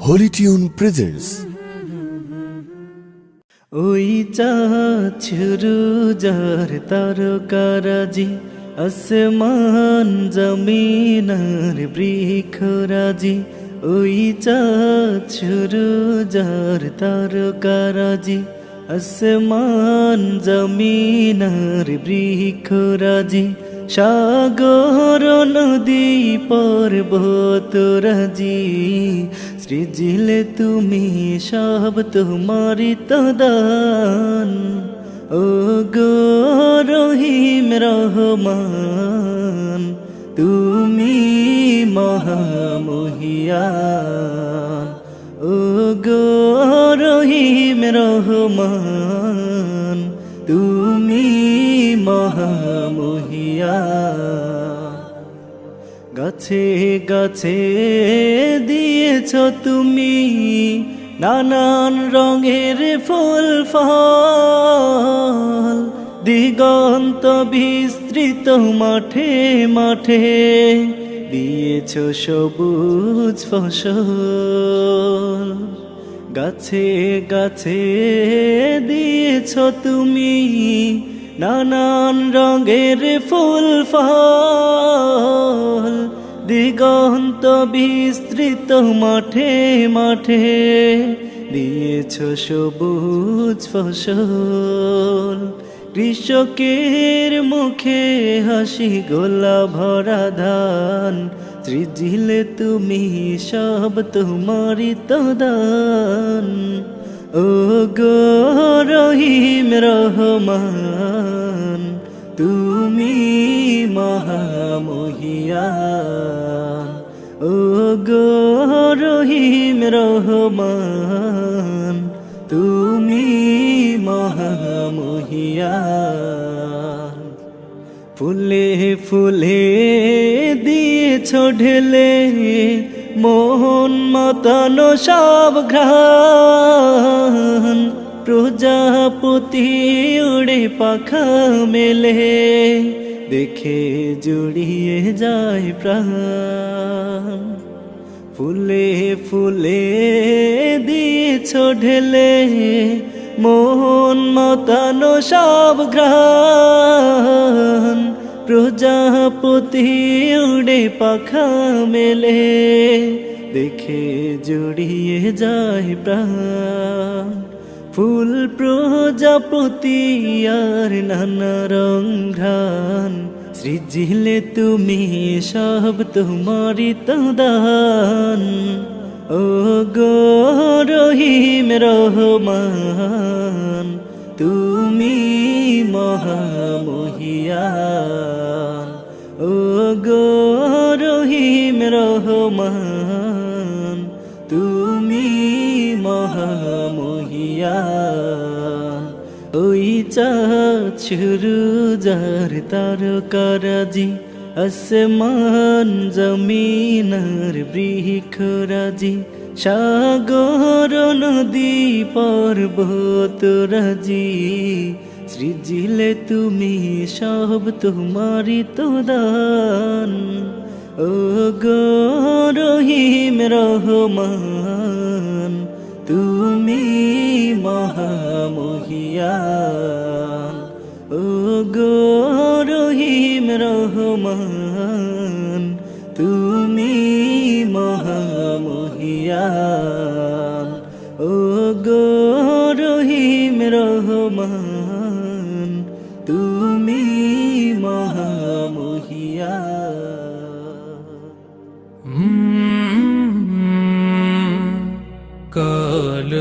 Holi tune presents. ওই চাঁদ শুরু যার তারকারাজি, আসমান জমিন আর বৃক্ষরাজি। ওই চাঁদ শুরু যার তারকারাজি, আসমান জমিন আর বৃক্ষরাজি। সাগর নদী পর্বতরাজি, সৃজিলে তুমি সব তোমারি তো দান। ও গো রহিম রহমান, তুমি মহামহিয়ান। ও গো রহিম রহমান, তুমি মহামহিয়ান। গাছে গাছে দিয়েছ তুমি নানান রঙের ফুল ফল, দিগন্ত বিস্তৃত মাঠে মাঠে দিয়েছ সবুজ ফসল। গাছে গাছে দিয়েছ তুমি নানান রঙের ফুল ফল, দিগন্ত বিস্তৃত মাঠে মাঠে দিয়েছ সবুজ ফসল। কৃষকের মুখে হাসি গোলা ভরা ধান, সৃজিলে তুমি সব তোমারি তো দান। ও গো রহিম রহমান, তুমি মহামহিয়ান। ও গো রহিম রহমান, তুমি মহামহিয়ান। ফুলে ফুলে দিয়েছ ঢেলে মোহন মাতানো সব ঘ্রাণ, প্রজাপতি উড়ে পাখা মেলে দেখে জুড়িয়ে যায় প্রাণ। ফুলে ফুলে দিয়েছ ঢেলে মোহন মাতানো সব ঘ্রাণ, প্রজাপতি উড়ে পাখা মেলে দেখে জুড়িয়ে যায় প্রাণ। ফুল প্রজাপতি আর নানা রং ঘ্রাণ, সৃজিলে তুমি সব তোমারি তো দান। ও গো রহিম রহমান, তুমি মহামহিয়ান। ও গো রহিম রহমান, তুমি মহামহিয়ান। ওই চাঁদ শুরু যার তারকারাজি, আসমান জমিন আর বৃক্ষরাজি। সাগর নদী পর্বতরাজি, সৃজিলে তুমি সব তোমারি তো দান। ও গো রহিম রহমান, তুমি মহামহিয়ান। ও গো রহিম রহমান, তুমি মহামহিয়ান। ও গো রহিম রহমান, তুমি মহামহিয়ান। কাল